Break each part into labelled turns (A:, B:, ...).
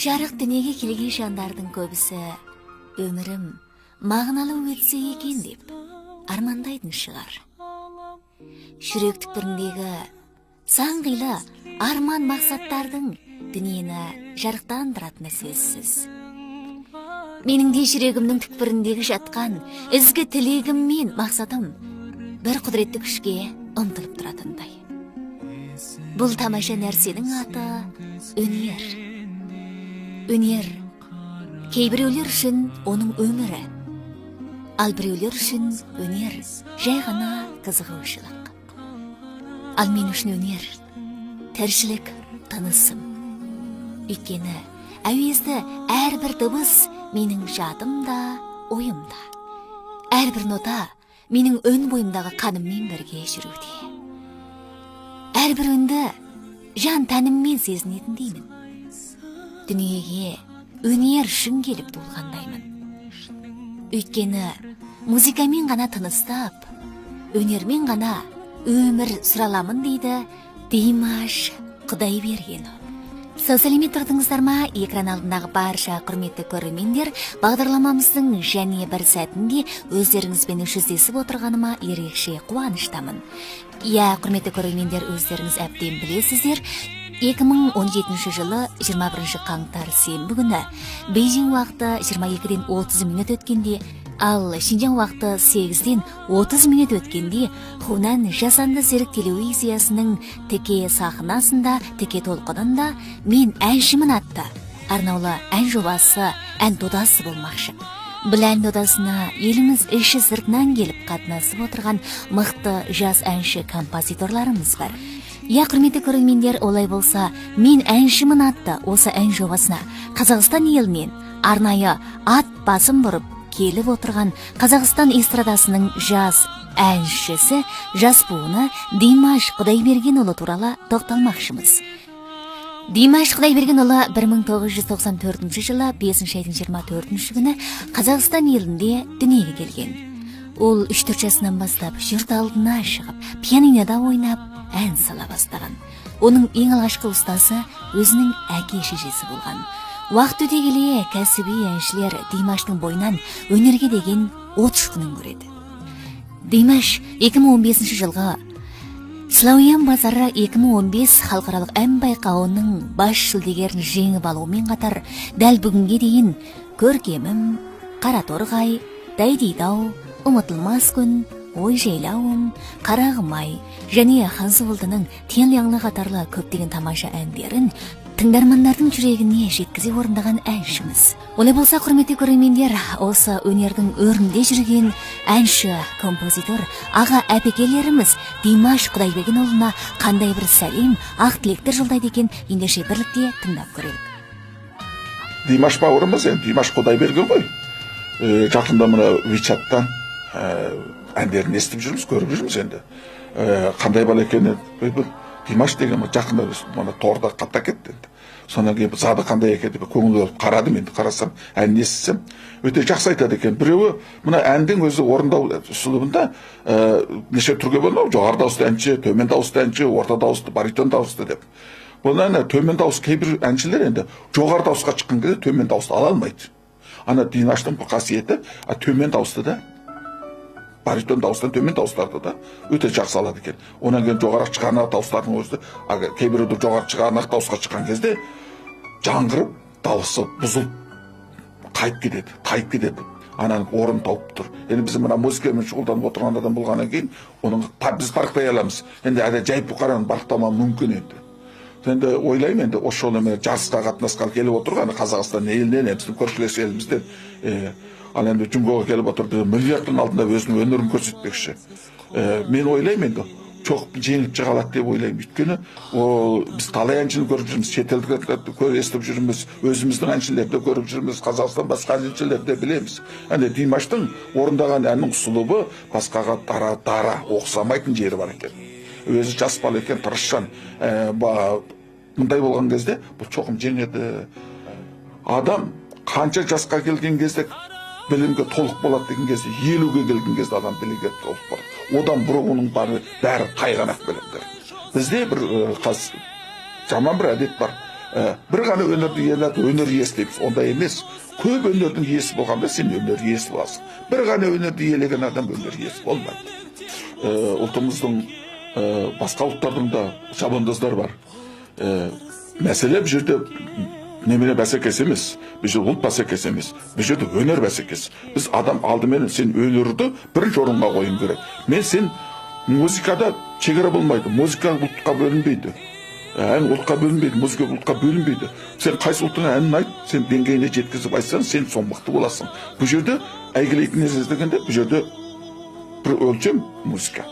A: жарық дүниеге келген жандардың көбісі өмірім мағыналы өтсе екен деп армандайтын шығар. Жүрек түкпіріндегі сан қилы арман мақсаттардың дүниені жарықтандыратыны сөзсіз. Менің де жүрегімнің түкпіріндегі жатқан ізгі тілегім мен мақсатым бір құдіретті күшке ұмтылып тұратындай. Бұл тамаша нәрсенің аты өнер. Өнер кейбіреулер үшін оның өмірі, ал біреулер үшін өнер жай ғана қызығушылық. Ал мен үшін өнер тіршілік тынысым. Өйткені әуезді әрбір дыбыс менің жадымда, ойымда. Әрбір нота менің өн бойымдағы қаныммен бірге жүруде. Әрбір үнді жан тәніммен сезінетін деймін. Дүниеге өнер үшін келіп туылғандаймын. Өйткені музыкамен ғана тыныстап, өнермен ғана өмір сұраламын дейді Димаш Құдайбергенов. Сау сәлемет тұрдыңыздар ма? Экран алдындағы барша құрметті көрермендер, бағдарламамыздың және бір сәтінде өздеріңізбен жүздесіп отырғаныма ерекше қуаныштамын. Иә, құрметті көрермендер, өздеріңіз әбден білесіздер, 2017 жылы 21 қаңтар сенбі күні Бейжің уақыты 22-ден 30 минут өткенде, ал Шинжаң уақыты 8-ден 30 минут өткенде Хунан жасанды серік телевизиясының теке сахнасында, теке толқынында мен әншімін атты арнаулы ән жобасы, ән додасы болмақшы. Бұл ән додасына еліміз іші сыртынан келіп қатынасып отырған мықты жас әнші композиторларымыз бар. Я, құрметті көрермендер, олай болса, мен әншімін атты осы ән жобасына Қазақстан елінен арнайы ат басын бұрып келіп отырған Қазақстан эстрадасының жас әншісі, жас буыны Димаш Құдайбергенұлы туралы тоқталмақшымыз. Димаш Құдайбергенұлы 1994 жылы 5 айдың 24 күні Қазақстан елінде дүниеге келген. Ол 3-4 жасынан бастап жұрт алдына шығып, пианинода ойнап, ән сала бастаған. Оның ең алғашқы ұстасы өзінің әке-шешесі болған. Уақыт өте келе кәсіби әншілер Димаштың бойынан өнерге деген от ұшқынын көреді. Димаш 2015 жылғы Слауян базары 2015 халықаралық ән байқауының бас жүлдегерін жеңіп алумен қатар, дәл бүгінге дейін көркемім, Қараторғай, Дайдидау, Ұмытылмас күн, Ой жайлауым, Қарағым ай және Хансұлдының Тенлияңлы қатарлы көптеген тамаша әндерін тыңдармандардың жүрегіне жеткізе орындаған әншіміз. Олай болса, құрметті көрермендер, осы өнердің өрінде жүрген әнші, композитор, аға әпекелеріміз Димаш Құдайбергенұлына қандай бір сәлем, ақ тілектер жолдайды екен, ендеше бірлікте тыңдап көрелік.
B: Димаш бауырымыз, Димаш Құдайберген ғой. Жақында мына WeChat-тан әндерін естіп жүрміз, көріп жүрміз енді. Қандай бала екені, Димаш деген жақында мына торда қатта кетті. Сонан кейін зады қандай екен деп көңіл болып қарадым, енді қарасам, әнін естісем, өте жақсы айтады екен. Біреуі мына әндің өзі орындау ұсынымында неше түрге бөлінеді, жоғары дауысты әнші, төмен дауысты әнші, орта дауысты, баритон дауысты деп. Бұны төмен дауыс кейбір әншілер енді жоғары дауысқа шыққан кезде төмен дауысты ала алмайды. Ана Димаштың бұл қасиеті төмен дауысты да, баритон дауыстан төмен дауыстарды да өте жақсы алады екен. Онан кейін жоғары шыққан дауыстардың өзі, кейбіреуді жоғары шыққан дауысқа шыққан кезде жаңғырып, дауысы бұзылып, тайып кетеді. Ананың орын тауып тұр. Енді біз мына музыкамен шұғылданып отырған адам болғаннан кейін, оның біз барықтай аламыз. Енді жайып бұқараны барықтамау мүмкін енді. Енді ойлаймын, енді осы жолы жарысқа қатынасқалы келіп отырған Қазақстан елінен, біздің көршілес елімізден, ал енді Джунгоға келіп отыр, біз миллиардтың алдында өзінің өнерін көрсетпекші. Мен ойлаймын, енді çok жеңіп шыға алады деп ойлаймын. Өйткені біз талай әншіні көріп жүрміз, шетелдікті естіп жүрміз, өзіміздің әншілерді көріп жүрміз, Қазақстан басқа әншілерді білеміз. Әне Димаштың орындаған әннің ұсылыбы басқаға дара оқсамайтын жері бар екен. Өзі жас бала екен, тырысшан. Мұндай болған кезде бұл çoğum жеңеді. Адам қанша жасқа келген кезде білімге толық болады деген кезде, 50-ге келген кезде адам білімге толық болады. Одан бұрын оның бәрі тайғанақ білімдер. Бізде бір жаман бір әдет бар. бір ғана өнерді иелерді өнер иесі дейміз, ондай емес. Көп өнердің иесі болғанда сен өнер иесі боласың. Bir ғана өнерді иелеген адам өнер иесі болмайды. Ұлтымыздың басқа ұлттардың да шабандоздар бар. Мәселе бұл жерде немене бәсекесі емес, бұл жерде ұлт бәсекесі емес, бұл жерде өнер бәсекесі. Біз адам алдымен сен өнерді бірінші орынға қойын керек. Сен музыкада шекара болмайды, музыка ұлтқа бөлінбейді. Ән ұлтқа бөлінбейді, музыка ұлтқа бөлінбейді. Сен қайсы ұлттың әнін айт, сен деңгейіне жеткізіп айтсаң, сен сон мықты боласың. Бұл жерде әйгілейтін іздегенде, бұл жерде бір өлшем музыка.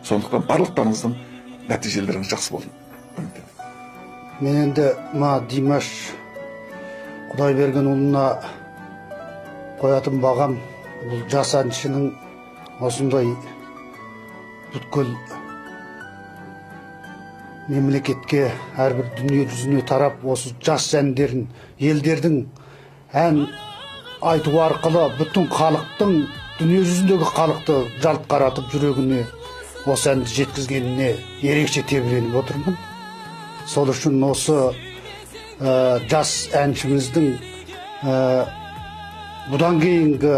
B: Сондықтан барлықтарыңыздың нәтижелеріңіз жақсы болсын.
C: Мен енді Димаш Құдайбергенұлына қоятын бағам, бұл жас әншінің осындай бүткіл мемлекетке, әрбір дүние жүзіне тарап, осы жас әндерін, елдердің ән айту арқылы бүтін халықтың, дүние жүзіндегі халықты жалт қаратып жүрегіне осы әнді жеткізгеніне ерекше тебіреніп отырмын. Сол үшін осы жас әншіміздің бұдан кейінгі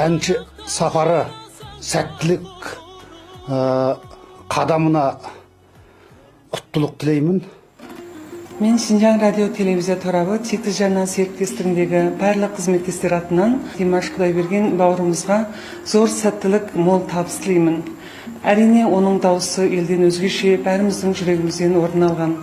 C: әнші сапары сәттілік қадамына құттылық тілеймін.
D: Мен Шинжаң радио телевизия торабы текті жарнама серіктестігіндегі барлық қызметтестер атынан Димаш Құдайберген бауырымызға зор сәттілік, мол табыс тілеймін. Әрине, оның дауысы елден өзгеше, бәріміздің жүрегімізден орын алған.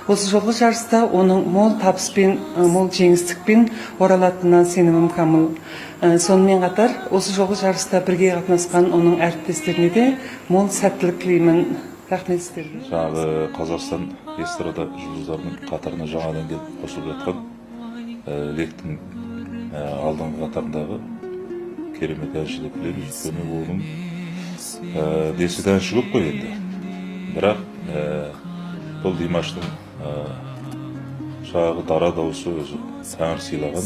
D: Осы жолғы жарыста оның мол табыспен, мол жеңістікпен оралатынына сенімім камыл. Сонымен қатар, осы жолғы жарыста бірге қатынасқан оның әріптестеріне де мол сәттілік тілеймін. Рахмет сіздерге.
E: Жаңағы Қазақстан эстрада жұлдыздарының қатарына жаңадан келіп қосылып жатқан лектің алдыңғы қатарындағы керемет әнші деп білеміз. Өйткені оның десек әнші көп қой енді. Бірақ бұл Димаштың жаңағы дара дауысы өзі тәңір сыйлаған.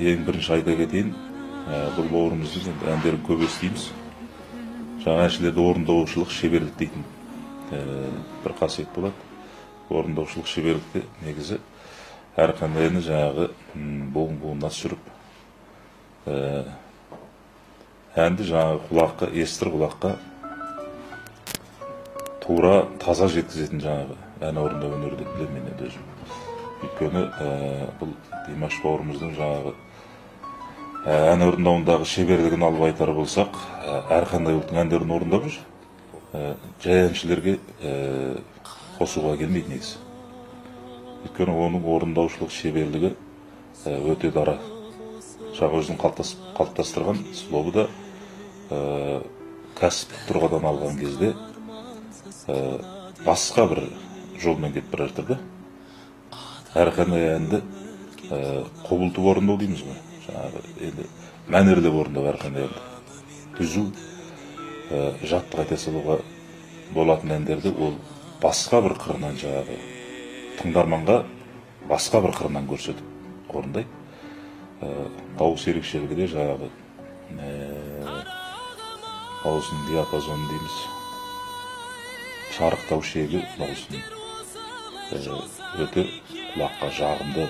E: Ең бірінші айта кетейін, бұл бауырымыздың әндерін көп естиміз. Жаңа әншілерде орындаушылық шеберлік дейтін бір қасиет болады. Орындаушылық шеберлікте негізі әрқандай әні жаңағы буын-буынына сүріп әнді жаңағы құлаққа, естір құлаққа тура таза жеткізетін жаңағы ән орындау өнері деп білемін мен енді өзім. Өйткені бұл Димаш бауырымыздың жаңағы ән орындауындағы шеберлігін алып айтар болсақ, әрқандай ұлттың әндерін орындап жүр. Жай әншілерге қосуға келмейді негізі. Өйткені оның орындаушылық шеберлігі өте дара. Жаңа өзінің қалыптастырған слобы да кәсіптік тұрғыдан алған кезде басқа бір жолмен кетіп бара жатыр да. Әрқандай әнді құбылтып орындау дейміз ғой. Енді мәнерлеп орындау әрқандай әнді. Түзу, жаттық айта салуға болатын әндерді ол басқа бір қырынан жаңағы тыңдарманға басқа бір қырынан көрсетіп орындайды. Дауыс ерекшелігі де жаңағы дауысының диапазоны дейміз. Шарықтау шегі дауысының өте құлаққа жағымды,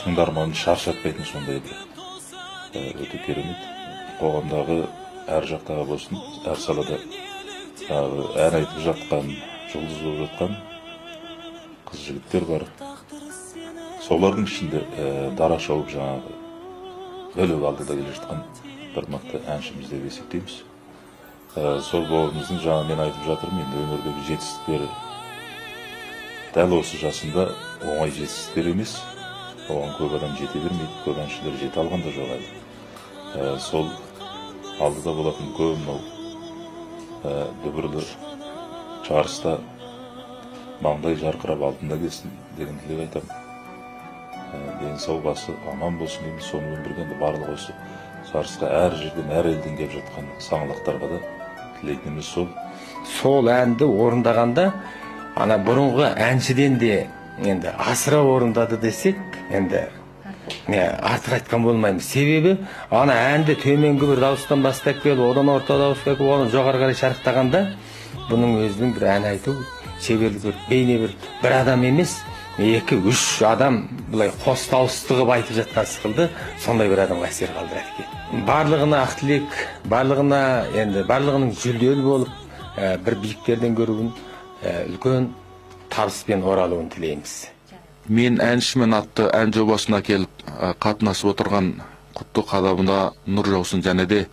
E: тыңдарманын шаршатпайтын сондай өте керемет. Қоғамдағы әр жақтағы болсын, әр салада ән айтып жатқан, жұлдыз болып жатқан қыз жігіттер бар. Солардың ішінде дара шауып жаңағы бөлек алдыда келе жатқан бір мықты әншіміз деп есептейміз. Сол бауырымыздың жаңа мен айтып жатырмын, енді өнердегі жетістіктері дәл осы жасында оңай жетістіктер емес. Оған көп адам жете бермейді, көп әншілер жете алған да жоқ әлі. Сол алдыда болатын көп мынау дүбірлі жарыста маңдай жарқырап алтында келсін деген тілек айтамын. Денсау басы аман болсын деймін. Сонымен бірге барлық осы жарысқа әр жерден, әр елден келіп жатқан саңлақтарға да тілейтініміз сол.
F: Сол әнді орындағанда, ана бұрынғы әншіден де енді асыра орындады десек, енді артық айтқан болмаймыз. Себебі, ана әнді төменгі бір дауыстан бастап келіп, одан орта дауысқа келіп, оны жоғары қарай шарықтағанда, бұның өзінің бір ән айту шеберлік көріп, бейне бір адам емес, 2-3 адам бұлай қос дауысты қылып айтып жатқан сықылды, сондай бір адамға әсер қалдырады екен. Барлығына ақ тілек, барлығының жүлделі болып, бір биіктерден көруін, үлкен табыспен оралуын тілейміз.
E: Мен әншімен атты ән жобасына келіп қатынасып отырған құтты қадамына нұр жаусын, және де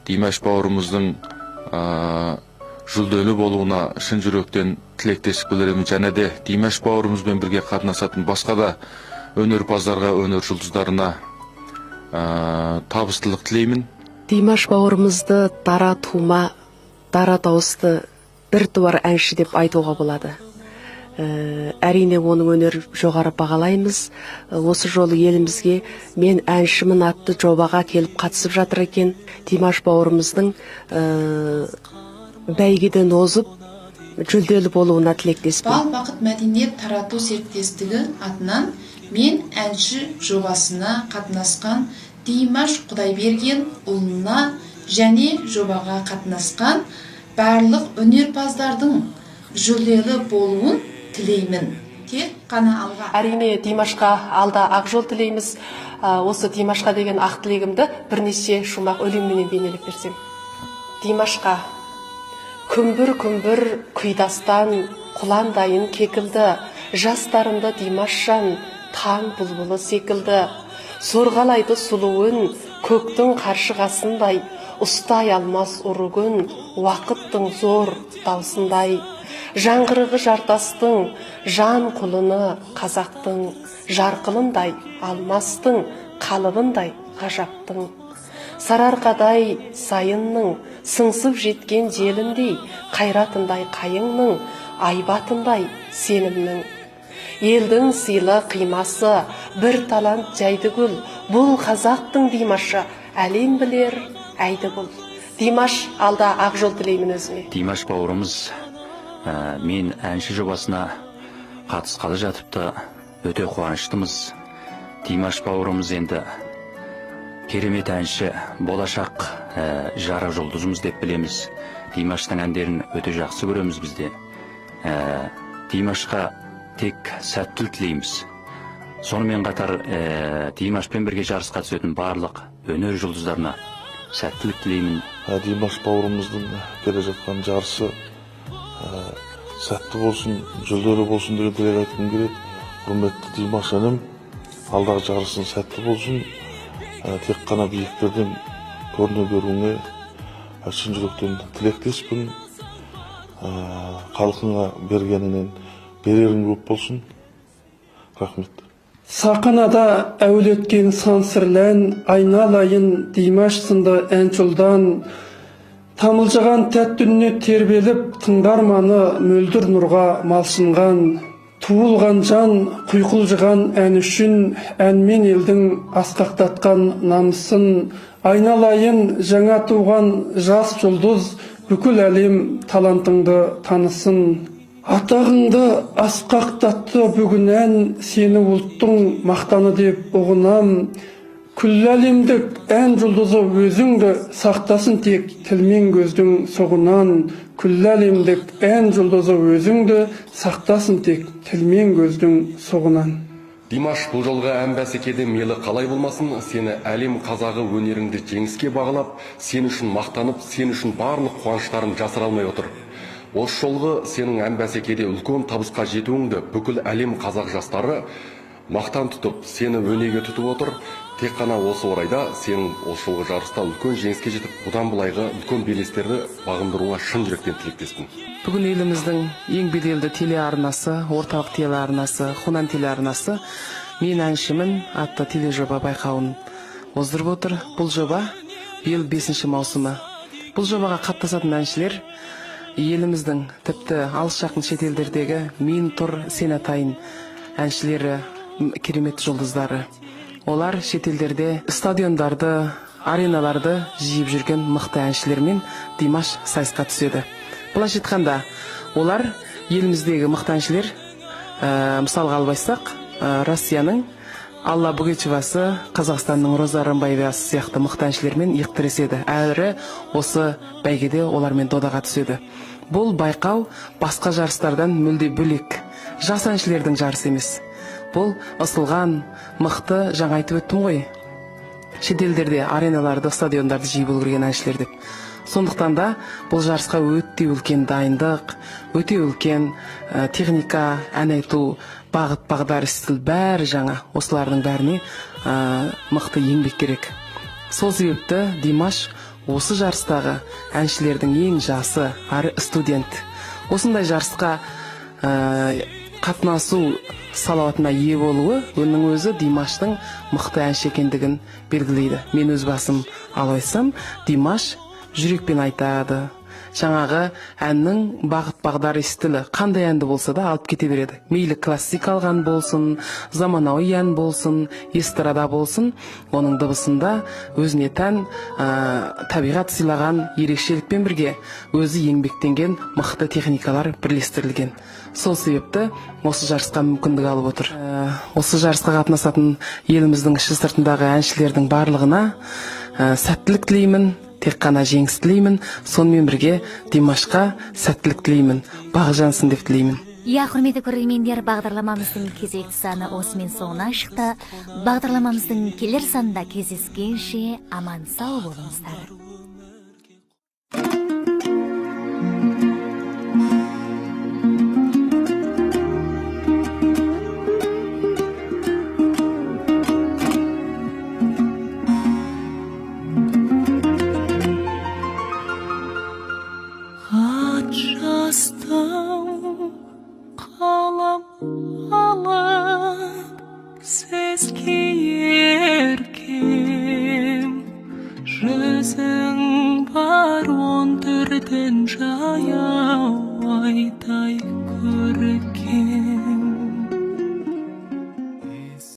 E: Димаш бауырымыздың жүлделі болуына шын жүректен тілектестік білдіремін, және де Димаш бауырымызбен бірге қатынасатын басқа да өнерпаздарға, өнер жұлдыздарына табыстылық тілеймін.
G: Димаш бауырымызды дара тума, дара дауысты бір туар әнші деп айтуға болады. Әрине оның өнер жоғары бағалаймыз. Осы жолы елімізге мен әншімін атты жобаға келіп қатысып жатыр екен. Димаш бауырымыздың бәйгеден озып жүлделі болуына тілектеспін.
H: Бал бақыт мәдениет тарату серіктестігі атынан мен әнші жобасына қатынасқан Димаш Құдайберген ұлына және жобаға қатынасқан барлық өнерпаздардың жүлделі болуын тілеймін. Тек қана алға.
G: Әрине Димашқа алда ақ жол тілейміз. Осы Димашқа деген ақ тілегімді бірнеше шумақ өлеңменен бейнелеп берсем. Димашқа күмбір құйдастан құландайын кекілді, жастарымды Димашжан таң бұлбұлы секілді. Сорғалайды сұлуын көктің қаршығасындай, ұстай алмас ұрығын уақыттың зор даусындай. Жаңғырығы жартастың жан құлыны қазақтың, жарқылындай алмастың қалығындай ғажаптың. Сарарқадай сайынның сыңсып жеткен желіндей, қайратындай қайыңның, айбатындай сенімнің. Елдің сыйлы қимасы, бір талант жайды гүл, бұл қазақтың Димашы, әлем білер әйді бұл. Димаш алда ақ жол тілеймін өзіме.
I: Димаш бауырымыз мен әнші жобасына қатысқалы жатыпты, өте қуаныштымыз. Димаш бауырымыз енді керемет әнші, болашақ жарық жұлдызымыз деп білеміз. Димаштың әндерін өте жақсы көреміз бізде. Димашқа тек сәттілік тілейміз. Сонымен қатар Димашпен бірге жарысқа түсетін барлық өнер жұлдыздарына сәттілік тілеймін.
E: Димаш бауырымыздың келе жатқан жарысы сәтті болсын, жүлделі болсын деген тілек айтқым келеді. Құрметті Димаш інім, алдағы жарысың сәтті болсын. Тек қана биіктерден көріне беруіңе шын жүректен тілектеспін. Халқыңа бергенінен берерің көп болсын. Рахмет.
J: Сақынада әулеткен сансырлән, айналайын Димаш сынды әншілдан. Тамылжыған тәттүнне тербеліп, тыңдарманы мөлдір нұрға малшынған. Туылған жан құйқылжыған ән үшін, әнмен елдің асқақтатқан намысын. Айналайын жаңа туған жас жұлдыз, бүкіл әлем талантыңды танысын. Атағыңды асқақтатты бүгін ән, сені ұлттың мақтаны деп ұғынам. Күллі әлемдік ән жұлдызы өзіңді сақтасын тек тілмен көздің соғынан. Күллі әлемдік ән жұлдызы өзіңді сақтасын тек тілмен көздің соғынан.
K: Димаш, бұл жолғы ән бәсекеде мейлі қалай болмасын, сені әлем қазағы өнеріңді жеңіске бағалап, сен үшін мақтанып, сен үшін барлық қуаныштарын жасыра алмай отыр. Осы жолғы сенің ән бәсекеде үлкен табысқа жетуіңді бүкіл әлем қазақ жастары мақтан тұтып, сені өнеге тұтып отыр. Тек қана осы орайда сенің осы жолғы жарыста үлкен жеңіске жетіп, бұдан былайғы үлкен белестерді бағындыруға шын жүректен тілектеспін.
D: Бүгін еліміздің ең беделді телеарнасы, орталық телеарнасы, Хунан телеарнасы «Мен әншімін» атты тележоба байқауын оздырып отыр. Бұл жоба биыл 5-ші маусымы. Бұл жобаға қатысатын әншілер еліміздің тіпті алыс жақын шетелдердегі «Мен тұр, сен атайын» әншілері, керемет жұлдыздары. Олар шетелдерде стадиондарды, ареналарды жиып жүрген мықты әншілермен Димаш сайысқа түседі. Былайша айтқанда, олар еліміздегі мықты әншілер, мысалға албайсақ, Россияның Алла Бугечевасы, Қазақстанның Роза Рымбаевасы сияқты мықты әншілермен иық тіреседі. Әрі осы бәйгеде олармен додаға түседі.
G: Бұл байқау басқа жарыстардан мүлде бөлек. Жас әншілердің жарысы емес. Бұл ысылған, мықты, жаңа айтып өттім ғой. Шетелдерде ареналарды, стадиондарды жиі болған әншілер деп. Сондықтан да бұл жарысқа өте үлкен дайындық, өте үлкен техника, ән айту, бағыт-бағдар, стиль бәрі жаңа. Осылардың бәріне мықты еңбек керек. Сол себепті Димаш осы жарыстағы әншілердің ең жасы, әрі студент. Осындай жарысқа қатынасу салауатына ие болуы оның өзі Димаштың мықты әнші екендігін белгілейді. Мен өз басым алайсам, Димаш жүрекпен айтады. Жаңағы әннің бағыт-бағдар стилі қандай әнді болса да алып кете береді. Мейлі классикалық ән болсын, заманауи ән болсын, эстрада болсын, оның дыбысында өзіне тән табиғат сыйлаған ерекшелікпен бірге өзі еңбектенген мықты техникалар бірлестірілген. Сол себепті осы жарысқа мүмкіндік алып отыр. Осы жарысқа қатынасатын еліміздің іші сыртындағы әншілердің барлығына сәттілік тілеймін, тек қана жеңіс тілеймін, сонымен бірге Димашқа сәттілік тілеймін, бағы жансын деп тілеймін.
A: Құрметті көрермендер, бағдарламамыздың кезекті саны осымен соңына шықты. Бағдарламамыздың келер санында кездескенше аман сау болыңыздар.
L: Сезге еркем жүзің бар он түрден жаяу айдай көріп